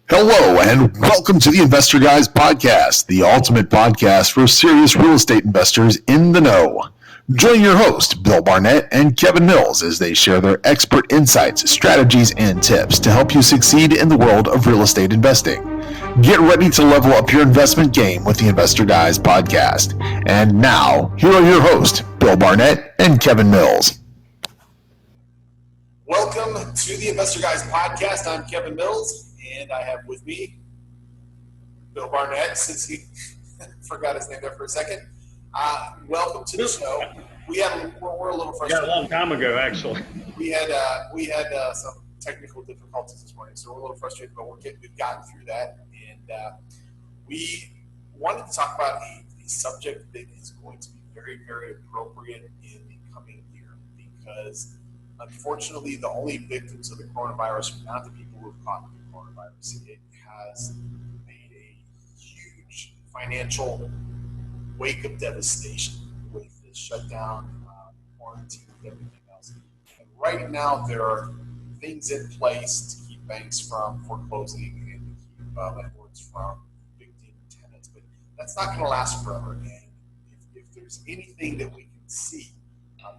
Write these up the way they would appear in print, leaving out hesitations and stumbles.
Hello and welcome to the Investor Guys Podcast, the ultimate podcast for serious real estate investors in the know. Join your host, Bill Barnett and Kevin Mills, as they share their expert insights, strategies, and tips to help you succeed in the world of real estate investing. Get ready to level up your investment game with the Investor Guys Podcast. And now, here are your hosts, Bill Barnett and Kevin Mills. Welcome to the Investor Guys Podcast. I'm Kevin Mills, and I have with me Bill Barnett, since he forgot his name there for a second. Welcome to the show. We're a little frustrated. Yeah, a long time ago, actually. We had some technical difficulties this morning, so we're a little frustrated, but we've gotten through that. And we wanted to talk about a subject that is going to be very, very appropriate in the coming year, because unfortunately, the only victims of the coronavirus are not the people who have caught the coronavirus. It has made a huge financial wake of devastation with the shutdown, quarantine, and everything else. And right now, there are things in place to keep banks from foreclosing and to keep landlords from evicting tenants. But that's not going to last forever. And if there's anything that we can see,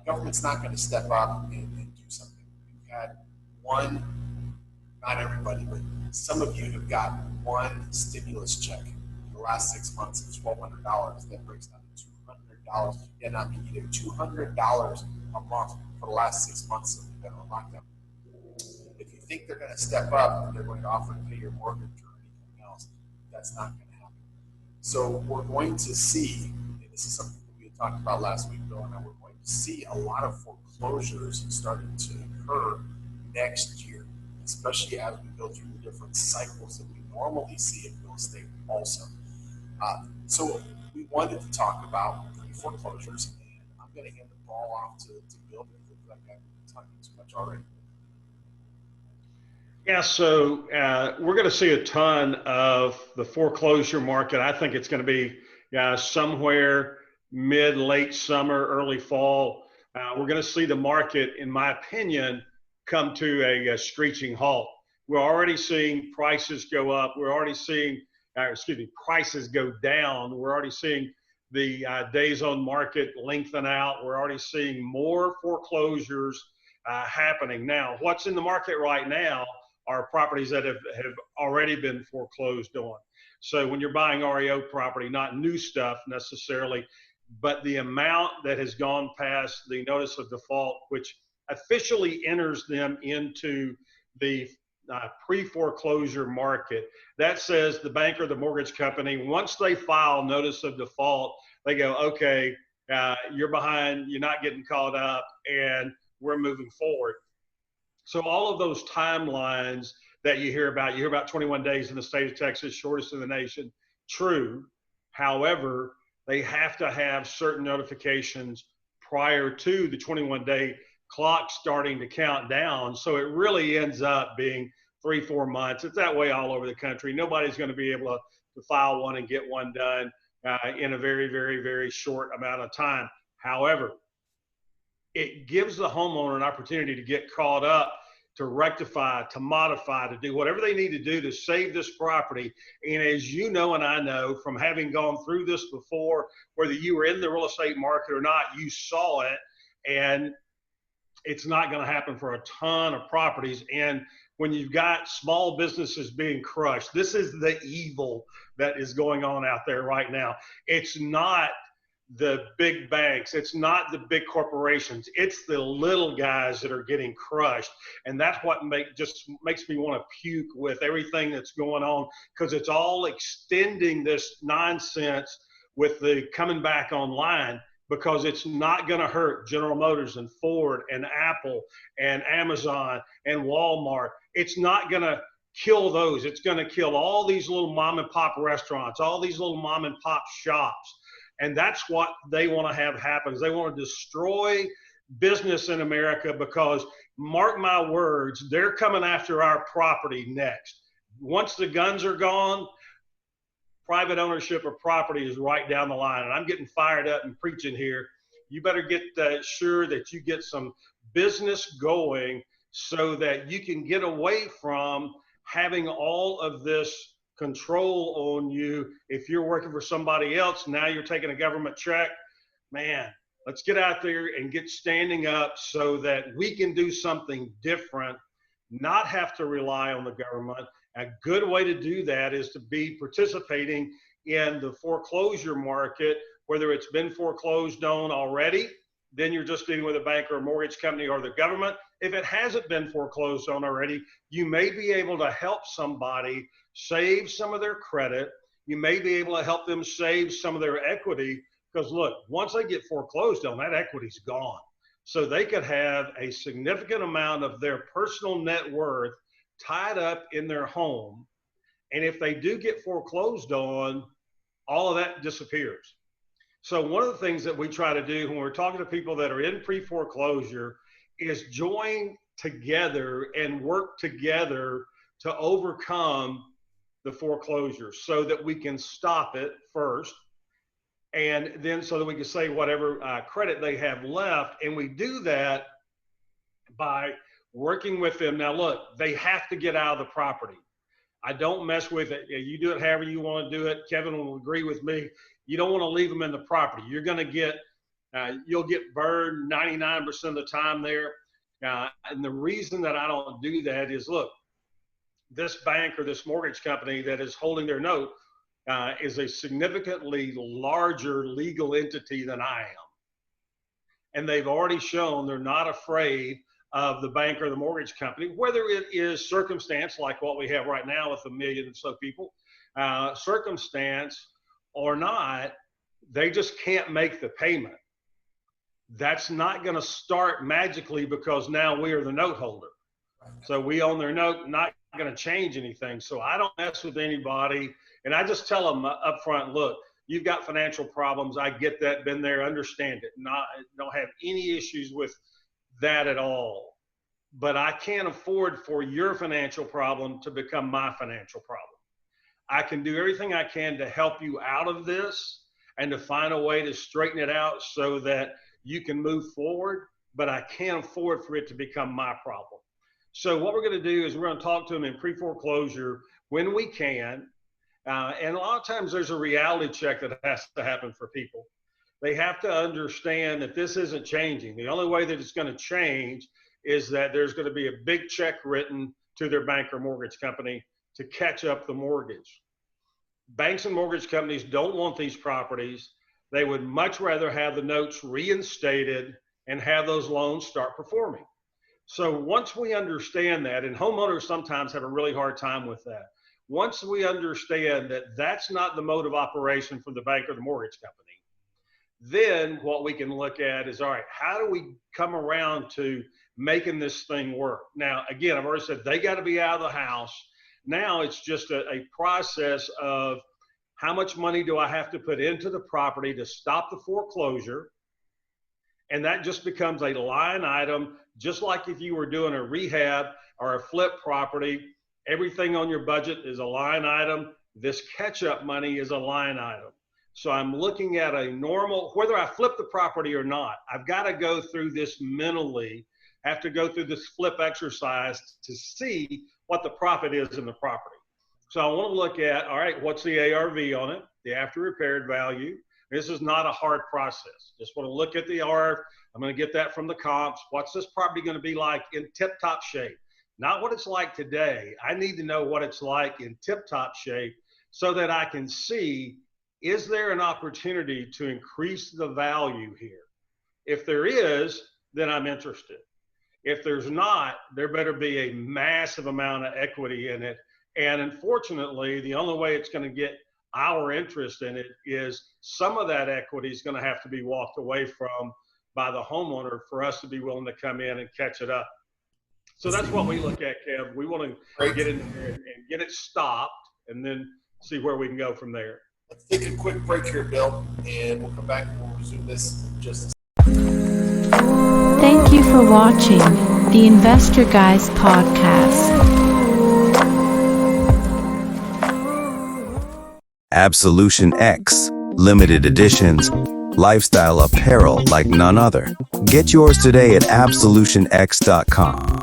government's not going to step up and do something. We've had one, not everybody, but some of you have gotten one stimulus check in the last 6 months of $1,200. That breaks down to $200. Yeah, not me either. $200 a month for the last 6 months that we've been on lockdown. If you think they're going to step up and they're going to offer to pay your mortgage or anything else, that's not going to happen. So we're going to see, and this is something that we had talked about last week, Bill and I, we're going to see a lot of foreclosures starting to occur next year, especially as we go through the different cycles that we normally see in real estate also. So we wanted to talk about pre-foreclosures, and I'm going to hand the ball off to Bill because I feel like I've been talking too much already. Yeah, so we're going to see a ton of the foreclosure market. I think it's going to be somewhere late summer, early fall. We're going to see the market, in my opinion, come to a screeching halt. We're already seeing prices go up. We're already seeing, prices go down. We're already seeing the days on market lengthen out. We're already seeing more foreclosures happening. Now, what's in the market right now are properties that have already been foreclosed on. So when you're buying REO property, not new stuff necessarily, but the amount that has gone past the notice of default, which officially enters them into the pre-foreclosure market. That says the bank or the mortgage company, once they file notice of default, they go, okay, you're behind, you're not getting caught up, and we're moving forward. So all of those timelines that you hear about 21 days in the state of Texas, shortest in the nation, true. However, they have to have certain notifications prior to the 21-day clock starting to count down. So it really ends up being 3-4 months. It's that way all over the country. Nobody's going to be able to file one and get one done in a very, very, very short amount of time. However, it gives the homeowner an opportunity to get caught up, to rectify, to modify, to do whatever they need to do to save this property. And as you know and I know from having gone through this before, whether you were in the real estate market or not, you saw it, and it's not going to happen for a ton of properties. And when you've got small businesses being crushed, this is the evil that is going on out there right now. It's not the big banks, it's not the big corporations, it's the little guys that are getting crushed. And that's what just makes me want to puke with everything that's going on, because it's all extending this nonsense with the coming back online, because it's not going to hurt General Motors and Ford and Apple and Amazon and Walmart. It's not going to kill those. It's going to kill all these little mom and pop restaurants, all these little mom and pop shops. And that's what they want to have happen, is they want to destroy business in America, because mark my words, they're coming after our property next. Once the guns are gone, private ownership of property is right down the line. And I'm getting fired up and preaching here. You better get sure that you get some business going so that you can get away from having all of this control on you. If you're working for somebody else, now you're taking a government check. Man, let's get out there and get standing up so that we can do something different, not have to rely on the government. A good way to do that is to be participating in the foreclosure market, whether it's been foreclosed on already, then you're just dealing with a bank or a mortgage company or the government. If it hasn't been foreclosed on already, you may be able to help somebody save some of their credit. You may be able to help them save some of their equity, because look, once they get foreclosed on, that equity's gone. So they could have a significant amount of their personal net worth tied up in their home. And if they do get foreclosed on, all of that disappears. So one of the things that we try to do when we're talking to people that are in pre-foreclosure is join together and work together to overcome the foreclosure so that we can stop it first, and then so that we can save whatever credit they have left. And we do that by working with them. Now look, they have to get out of the property. I don't mess with it. You do it however you want to do it. Kevin will agree with me. You don't want to leave them in the property. You're going to get, you'll get burned 99% of the time there. And the reason that I don't do that is, look, this bank or this mortgage company that is holding their note is a significantly larger legal entity than I am. And they've already shown they're not afraid of the bank or the mortgage company, whether it is circumstance like what we have right now with 1 million and so people, circumstance or not, they just can't make the payment. That's not going to start magically because now we are the note holder. So we own their note, not going to change anything. So I don't mess with anybody. And I just tell them up front, look, you've got financial problems. I get that, been there, understand it. Don't have any issues with that at all. But I can't afford for your financial problem to become my financial problem. I can do everything I can to help you out of this and to find a way to straighten it out so that you can move forward, but I can't afford for it to become my problem. So what we're going to do is we're going to talk to them in pre-foreclosure when we can. And a lot of times there's a reality check that has to happen for people. They have to understand that this isn't changing. The only way that it's going to change is that there's going to be a big check written to their bank or mortgage company to catch up the mortgage. Banks and mortgage companies don't want these properties. They would much rather have the notes reinstated and have those loans start performing. So once we understand that, and homeowners sometimes have a really hard time with that. Once we understand that that's not the mode of operation for the bank or the mortgage company, then what we can look at is, all right, how do we come around to making this thing work? Now, again, I've already said they got to be out of the house. Now it's just a process of how much money do I have to put into the property to stop the foreclosure? And that just becomes a line item, just like if you were doing a rehab or a flip property. Everything on your budget is a line item. This catch-up money is a line item. So I'm looking at a normal, whether I flip the property or not, I've got to go through this mentally, have to go through this flip exercise to see what the profit is in the property. So I want to look at, all right, what's the ARV on it, the after repaired value. This is not a hard process. Just want to look at the ARV. I'm going to get that from the comps. What's this property going to be like in tip-top shape? Not what it's like today. I need to know what it's like in tip-top shape so that I can see, is there an opportunity to increase the value here? If there is, then I'm interested. If there's not, there better be a massive amount of equity in it. And unfortunately, the only way it's going to get our interest in it is some of that equity is going to have to be walked away from by the homeowner for us to be willing to come in and catch it up. So that's what we look at, Kev. We want to get in there and get it stopped and then see where we can go from there. Let's take a quick break here, Bill, and we'll come back and we'll resume this in just a second. Thank you for watching the Investor Guys podcast. Absolution X, limited editions, lifestyle apparel like none other. Get yours today at absolutionx.com.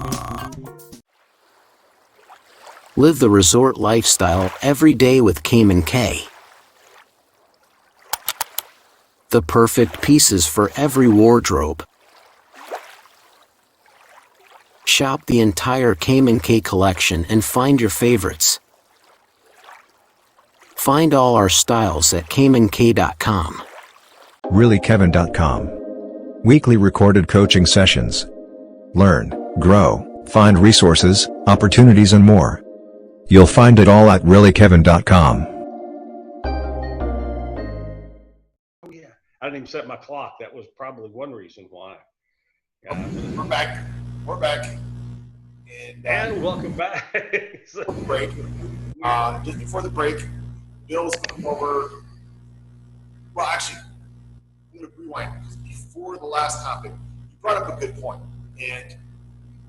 Live the resort lifestyle every day with Cayman K. The perfect pieces for every wardrobe. Shop the entire Cayman K collection and find your favorites. Find all our styles at caymank.com. reallykevin.com. Weekly recorded coaching sessions. Learn, grow, find resources, opportunities and more. You'll find it all at reallykevin.com. Oh yeah, I didn't even set my clock. That was probably one reason why. We're back. We're back. And welcome back. Before the break, just before the break, Bill's going over. Well, actually, I'm going to rewind. Before the last topic, you brought up a good point, and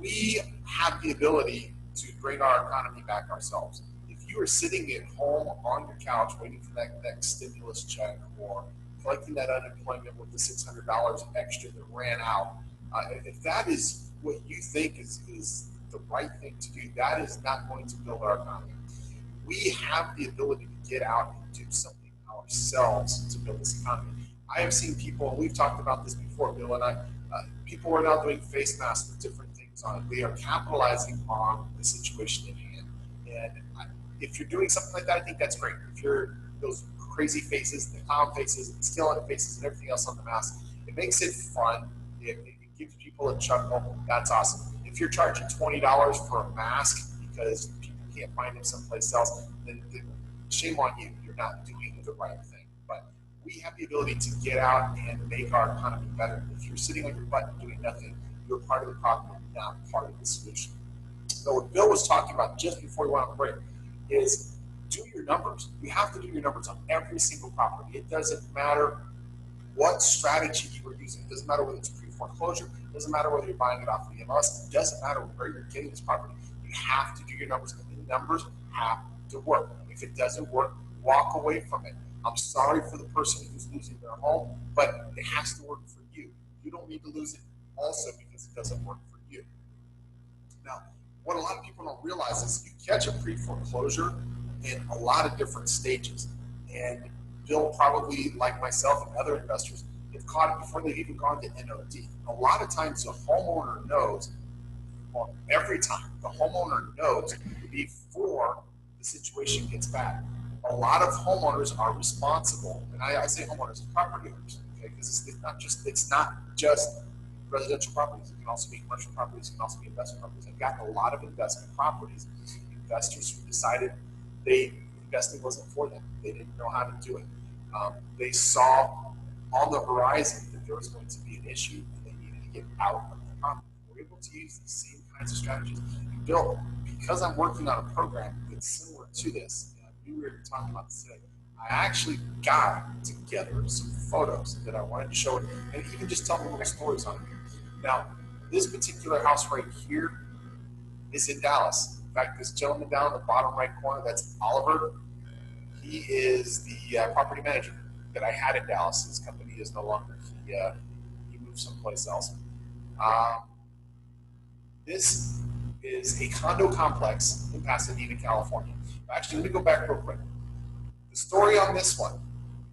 we have the ability to bring our economy back ourselves. If you are sitting at home on your couch waiting for that next stimulus check or collecting that unemployment with the $600 extra that ran out, if that is what you think is the right thing to do, that is not going to build our economy. We have the ability to get out and do something ourselves to build this economy. I have seen people, and we've talked about this before, Bill and I, people are now doing face masks with different things on it. They are capitalizing on the situation at hand. And if you're doing something like that, I think that's great. If you're those crazy faces, the clown faces, the skeleton faces, and everything else on the mask, it makes it fun. It gives people a chuckle. That's awesome. If you're charging $20 for a mask because people can't find them someplace else, then shame on you. You're not doing the right thing. But we have the ability to get out and make our economy better. If you're sitting on your butt and doing nothing, you're part of the problem and not part of the solution. So what Bill was talking about just before we went on break is do your numbers. You have to do your numbers on every single property. It doesn't matter what strategy you are using. It doesn't matter whether it's pre-foreclosure. It doesn't matter whether you're buying it off the MLS. It doesn't matter where you're getting this property. You have to do your numbers, and the numbers have to work. If it doesn't work, walk away from it. I'm sorry for the person who's losing their home, but it has to work for you. You don't need to lose it also because it doesn't work for you. Now, what a lot of people don't realize is you catch a pre-foreclosure in a lot of different stages. And Bill probably, like myself and other investors, have caught it before they've even gone to NOD. A lot of times the homeowner knows, well, every time the homeowner knows before the situation gets bad. A lot of homeowners are responsible, and I say homeowners, property owners, okay? Because it's not just residential properties. It can also be commercial properties. It can also be investment properties. I've gotten a lot of investment properties. Investors who decided investing wasn't for them. They didn't know how to do it. They saw on the horizon that there was going to be an issue, and they needed to get out of the property. We're able to use the same kinds of strategies. And Bill, because I'm working on a program that's similar to this, we were talking about this today. I actually got together some photos that I wanted to show it, and even just tell them little stories on it. Now, this particular house right here is in Dallas. In fact, this gentleman down in the bottom right corner, that's Oliver. He is the property manager that I had in Dallas. His company is no longer. He moved someplace else. This is a condo complex in Pasadena, California. Actually, let me go back real quick. The story on this one,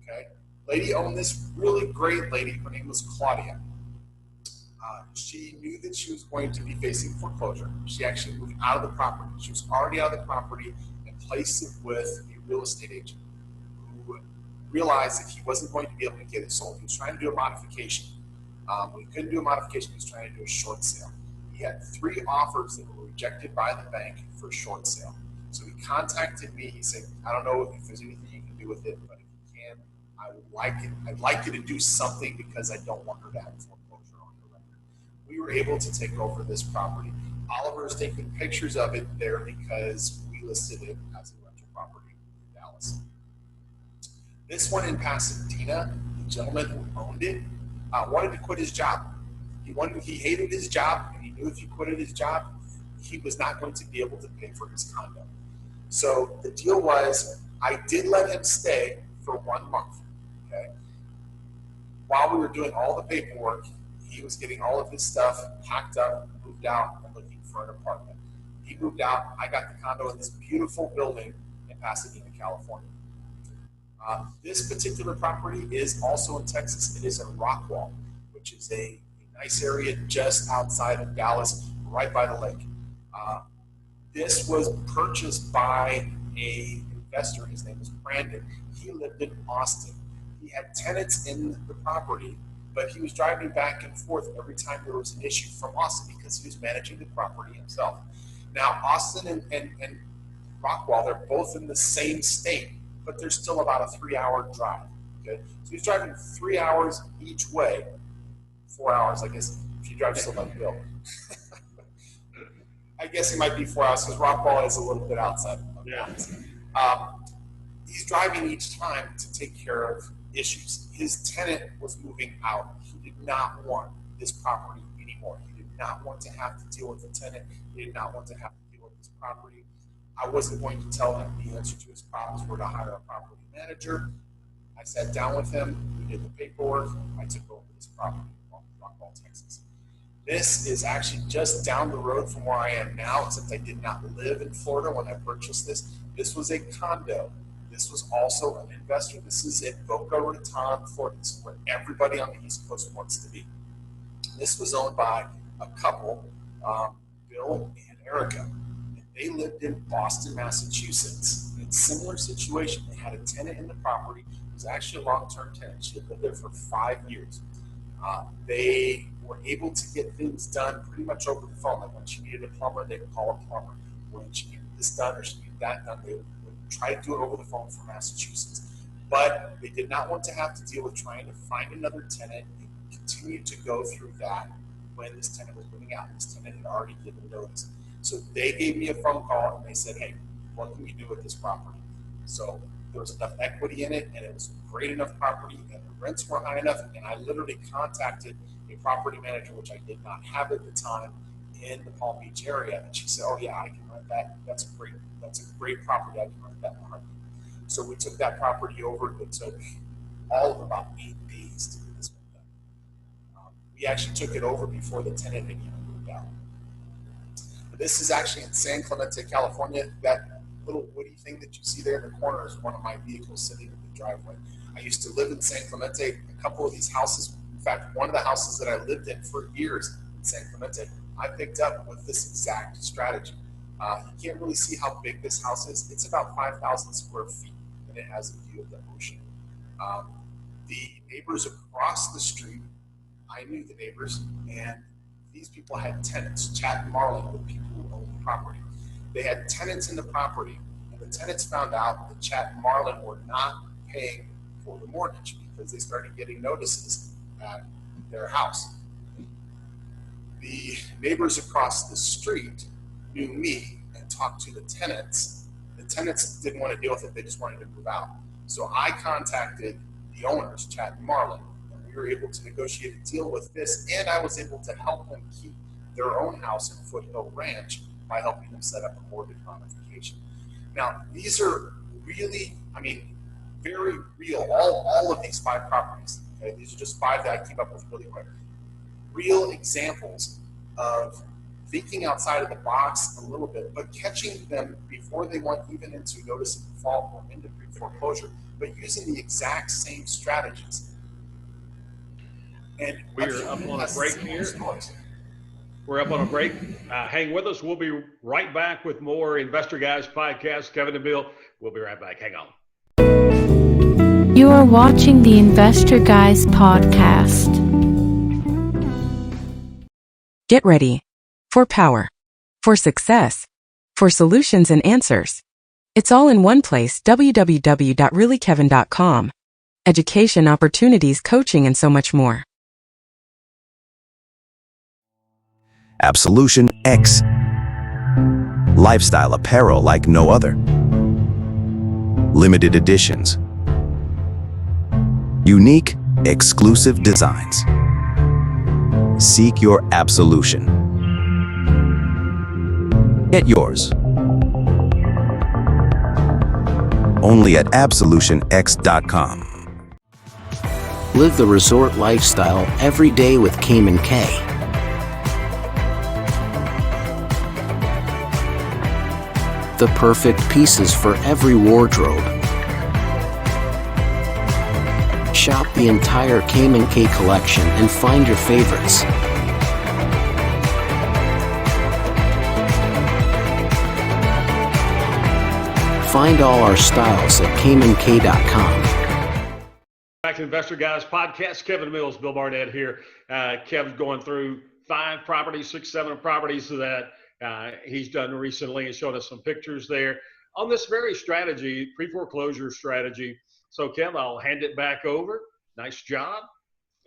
okay? Lady owned this really great lady. Her name was Claudia. She knew that she was going to be facing foreclosure. She actually moved out of the property. She was already out of the property and placed it with a real estate agent who realized that he wasn't going to be able to get it sold. He was trying to do a modification. When he couldn't do a modification, he was trying to do a short sale. He had 3 offers that were rejected by the bank for a short sale. So he contacted me. He said, I don't know if there's anything you can do with it, but if you can, I would like it. I'd like you to do something because I don't want her to have foreclosure on her record. We were able to take over this property. Oliver is taking pictures of it there because we listed it as a rental property in Dallas. This one in Pasadena, the gentleman who owned it wanted to quit his job. He hated his job, and he knew if he quit his job, he was not going to be able to pay for his condo. So the deal was, I did let him stay for 1 month, okay? While we were doing all the paperwork, he was getting all of his stuff packed up, moved out, and looking for an apartment. he moved out. I got the condo in this beautiful building in Pasadena, California. This particular property is also in Texas. It is in Rockwall, which is a nice area just outside of Dallas, right by the lake. This was purchased by an investor. His name was Brandon. He lived in Austin. He had tenants in the property, but he was driving back and forth every time there was an issue from Austin because he was managing the property himself. Now, Austin and Rockwall, they're both in the same state, but they're still about a 3-hour drive. Okay, so he's driving 3 hours each way, 4 hours, I guess, if you drive still like Bill. I guess it might be 4 hours because Rockwall is a little bit outside of Dallas. He's driving each time to take care of issues. His tenant was moving out. He did not want this property anymore. He did not want to have to deal with the tenant. He did not want to have to deal with this property. I wasn't going to tell him the answer to his problems were to hire a property manager. I sat down with him. We did the paperwork. I took over this property in Rockwall, Texas. This is actually just down the road from where I am now, except I did not live in Florida when I purchased this. This was a condo. This was also an investor. This is in Boca Raton, Florida. This is where everybody on the East Coast wants to be. This was owned by a couple, Bill and Erica. And they lived in Boston, Massachusetts. In a similar situation, they had a tenant in the property. It was actually a long-term tenant. She had lived there for 5 years. They were able to get things done pretty much over the phone. Like when she needed a plumber, they would call a plumber. When she needed this done or she needed that done, they would try to do it over the phone from Massachusetts. But they did not want to have to deal with trying to find another tenant and continue to go through that when this tenant was moving out. This tenant had already given notice. So they gave me a phone call and they said, hey, what can we do with this property? So there was enough equity in it and it was great enough property and the rents were high enough. And I literally contacted a property manager, which I did not have at the time, in the Palm Beach area. And she said, oh yeah, I can rent that. That's a great property. I can rent that in a heartbeat. So we took that property over. It took all of about 8 days to get this one done. We actually took it over before the tenant had even moved out. This is actually in San Clemente, California. That little woody thing that you see there in the corner is one of my vehicles sitting in the driveway. I used to live in San Clemente. A couple of these houses, in fact, one of the houses that I lived in for years in San Clemente, I picked up with this exact strategy. You can't really see how big this house is. It's about 5,000 square feet, and it has a view of the ocean. The neighbors across the street, I knew the neighbors, and these people had tenants. Chad and Marlon were the people who owned the property. They had tenants in the property, and the tenants found out that Chad and Marlon were not paying for the mortgage because they started getting notices at their house. The neighbors across the street knew me and talked to the tenants. The tenants didn't want to deal with it. They just wanted to move out. So I contacted the owners, Chad and Marlon, and we were able to negotiate a deal with this, and I was able to help them keep their own house in Foothill Ranch by helping them set up a mortgage modification. Now, these are really, very real. All of these 5 properties, okay? These are just 5 that I came up with really quick. Real examples of thinking outside of the box a little bit, but catching them before they went even into notice of default or into pre-foreclosure, but using the exact same strategies. And we're up on a break here. We're up on a break. Hang with us. We'll be right back with more Investor Guys podcast. Kevin and Bill, we'll be right back. Hang on. You are watching the Investor Guys podcast. Get ready for power, for success, for solutions and answers. It's all in one place, www.reallykevin.com. Education, opportunities, coaching, and so much more. Absolution X. Lifestyle apparel like no other. Limited editions. Unique, exclusive designs. Seek your absolution. Get yours. Only at absolutionx.com. Live the resort lifestyle every day with Cayman K. the perfect pieces for every wardrobe. Shop the entire Cayman K collection and find your favorites. Find all our styles at CaymanK.com. Back to Investor Guys Podcast. Kevin Mills, Bill Barnett here. Kevin's going through 5 properties, 6, 7 properties that he's done recently and showed us some pictures there on this very strategy, pre-foreclosure strategy. So, Kev, I'll hand it back over. Nice job.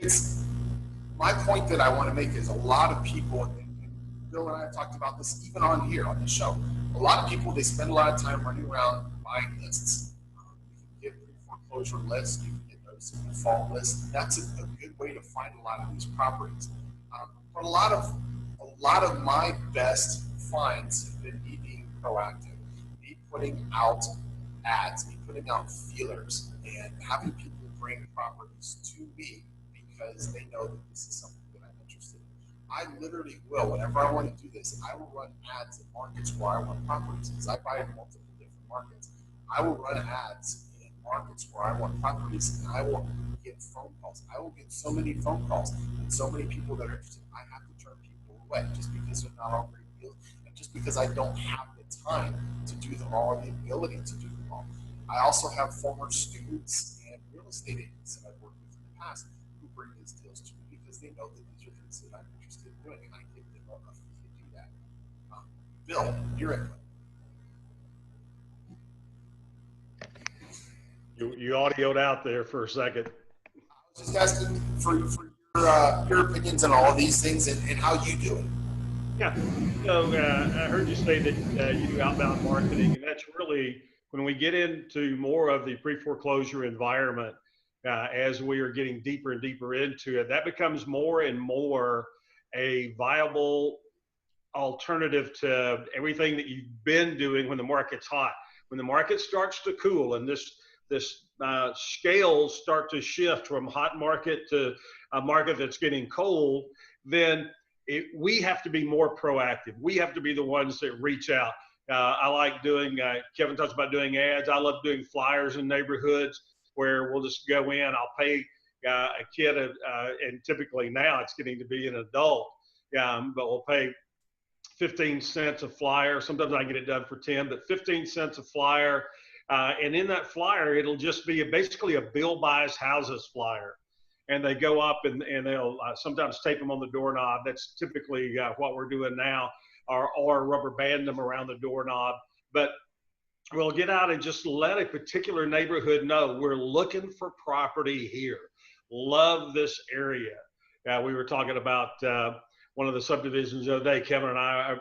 It's my point that I want to make is a lot of people, and Bill and I have talked about this even on here on the show. A lot of people, they spend a lot of time running around buying lists. You can get pre-foreclosure lists, you can get notice of default lists. That's a good way to find a lot of these properties. But a lot of my best finds have been me being proactive, me putting out ads, me putting out feelers, and having people bring properties to me because they know that this is something that I'm interested in. I literally will, whenever I want to do this, I will run ads in markets where I want properties because I buy in multiple different markets. I will run ads in markets where I want properties, and I will get phone calls. I will get so many phone calls and so many people that are interested. I have to turn people away just because they're not all great deals and just because I don't have the time to do them all or the ability to do them all. I also have former students and real estate agents that I've worked with in the past who bring these deals to me because they know that these are things that I'm interested in doing, and I give them a fee to do that. Bill, your input. You audioed out there for a second. I was just asking for your opinions on all of these things and how you do it. Yeah. So I heard you say that you do outbound marketing, and that's really when we get into more of the pre-foreclosure environment, as we are getting deeper and deeper into it, that becomes more and more a viable alternative to everything that you've been doing when the market's hot. When the market starts to cool and this scales start to shift from hot market to a market that's getting cold, then we have to be more proactive. We have to be the ones that reach out. I like doing, Kevin talks about doing ads. I love doing flyers in neighborhoods where we'll just go in. I'll pay a kid, and typically now it's getting to be an adult, but we'll pay 15 cents a flyer. Sometimes I can get it done for 10, but 15 cents a flyer. And in that flyer, it'll just be basically a Bill Buys Houses flyer. And they go up and they'll sometimes tape them on the doorknob. That's typically what we're doing now, or rubber band them around the doorknob. But we'll get out and just let a particular neighborhood know we're looking for property here. Love this area. We were talking about one of the subdivisions the other day, Kevin and I,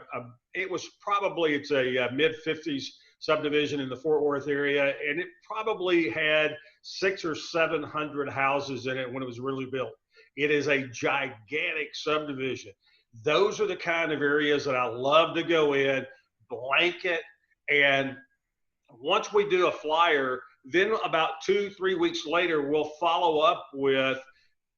it's a mid-50s subdivision in the Fort Worth area, and it probably had 600 or 700 houses in it when it was really built. It is a gigantic subdivision. Those are the kind of areas that I love to go in, blanket, and once we do a flyer, then about 2-3 weeks later, we'll follow up with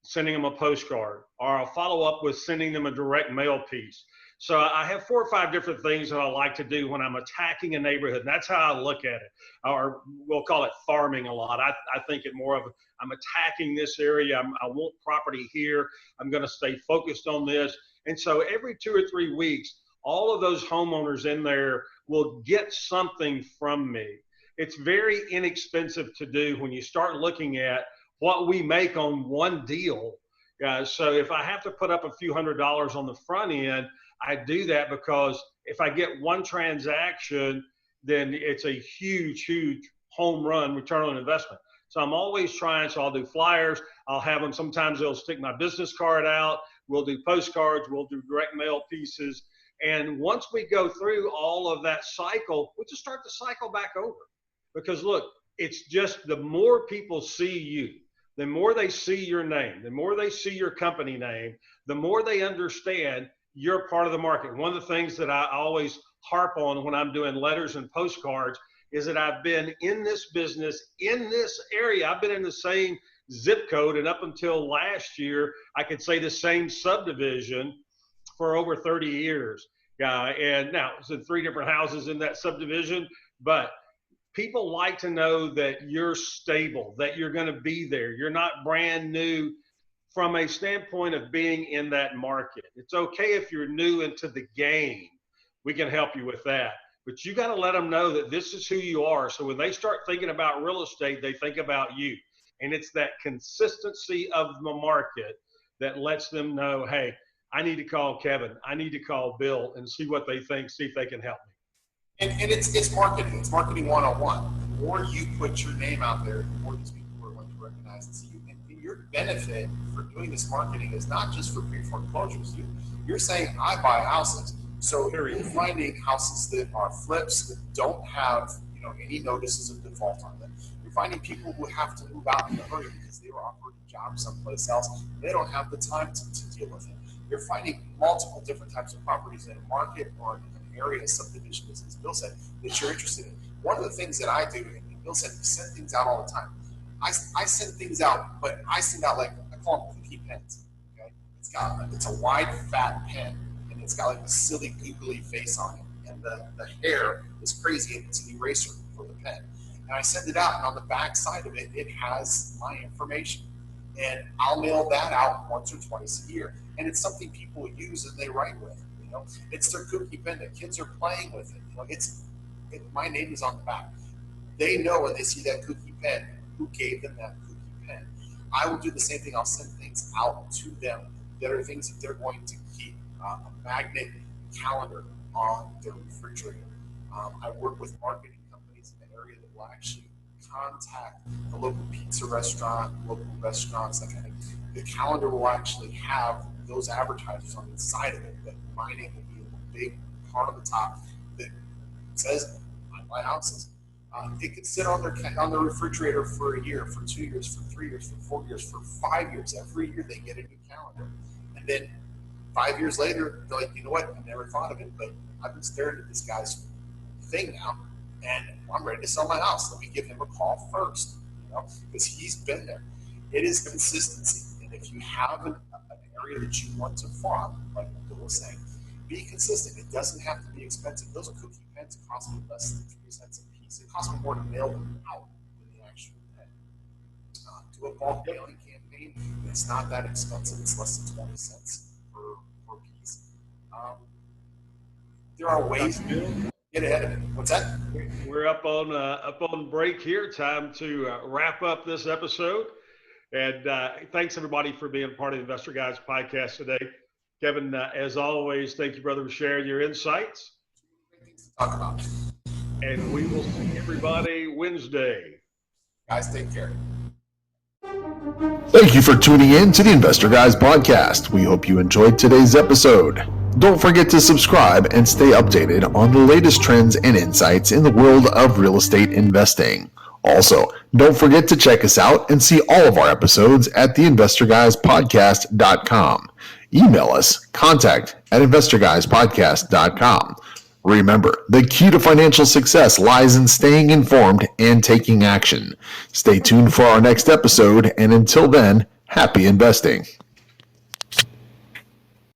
sending them a postcard, or I'll follow up with sending them a direct mail piece. So I have 4 or 5 different things that I like to do when I'm attacking a neighborhood. And that's how I look at it. Or we'll call it farming a lot. I think it more of, I'm attacking this area. I want property here. I'm going to stay focused on this. And so every 2 or 3 weeks, all of those homeowners in there will get something from me. It's very inexpensive to do when you start looking at what we make on one deal. So if I have to put up a few $100s on the front end, I do that because if I get one transaction, then it's a huge, huge home run return on investment. So I'm always trying. So I'll do flyers. I'll have them. Sometimes they'll stick my business card out. We'll do postcards. We'll do direct mail pieces. And once we go through all of that cycle, we'll just start the cycle back over. Because look, it's just the more people see you, the more they see your name, the more they see your company name, the more they understand you're part of the market. One of the things that I always harp on when I'm doing letters and postcards is that I've been in this business, in this area. I've been in the same zip code, and up until last year, I could say the same subdivision for over 30 years. And now it's in 3 different houses in that subdivision, but people like to know that you're stable, that you're going to be there. You're not brand new from a standpoint of being in that market. It's okay if you're new into the game. We can help you with that. But you got to let them know that this is who you are. So when they start thinking about real estate, they think about you. And it's that consistency of the market that lets them know, hey, I need to call Kevin. I need to call Bill and see what they think, see if they can help me. And it's marketing. It's marketing 101. The more you put your name out there, the more these people are going to recognize and see you. And your benefit for doing this marketing is not just for pre-foreclosures. You're saying, I buy houses. So you're finding houses that are flips that don't have any notices of default on them. You're finding people who have to move out in a hurry because they were offered a job someplace else. They don't have the time to deal with it. You're finding multiple different types of properties in a market or in an area, a subdivision, as Bill said, that you're interested in. One of the things that I do, and Bill said, we send things out all the time. I send things out, but I send out I call them cookie pens. Okay, it's a wide, fat pen. It's got like a silly googly face on it, and the hair is crazy, and it's an eraser for the pen. And I send it out, and on the back side of it, it has my information. And I'll mail that out once or twice a year. And it's something people use and they write with. It's their cookie pen. The kids are playing with it. My name is on the back. They know when they see that cookie pen who gave them that cookie pen. I will do the same thing. I'll send things out to them that are things that they're going to keep. A magnet calendar on their refrigerator. I work with marketing companies in the area that will actually contact the local pizza restaurant, local restaurants, that kind of thing. The calendar will actually have those advertisers on the side of it, but my name will be a big part of the top that says, I buy houses. It could sit on their refrigerator for a year, for 2 years, for 3 years, for 4 years, for 5 years. Every year they get a new calendar. And then 5 years later, they're like, you know what? I never thought of it, but I've been staring at this guy's thing now, and I'm ready to sell my house. Let me give him a call first, because he's been there. It is consistency, and if you have an area that you want to farm, like Bill was saying, be consistent. It doesn't have to be expensive. Those cookie pens cost me less than 3 cents a piece. It costs me more to mail them out than the actual pen. Do a bulk mailing campaign, and it's not that expensive. It's less than 20 cents. Per piece. There are ways to get ahead of it. What's that? We're up on break here. Time to wrap up this episode. And thanks everybody for being part of the Investor Guys podcast today. Kevin, as always, thank you, brother, for sharing your insights. Talk about. And we will see everybody Wednesday. Guys, take care. Thank you for tuning in to the Investor Guys podcast. We hope you enjoyed today's episode. Don't forget to subscribe and stay updated on the latest trends and insights in the world of real estate investing. Also, don't forget to check us out and see all of our episodes at theinvestorguyspodcast.com. Email us, contact@investorguyspodcast.com. Remember, the key to financial success lies in staying informed and taking action. Stay tuned for our next episode, and until then, happy investing.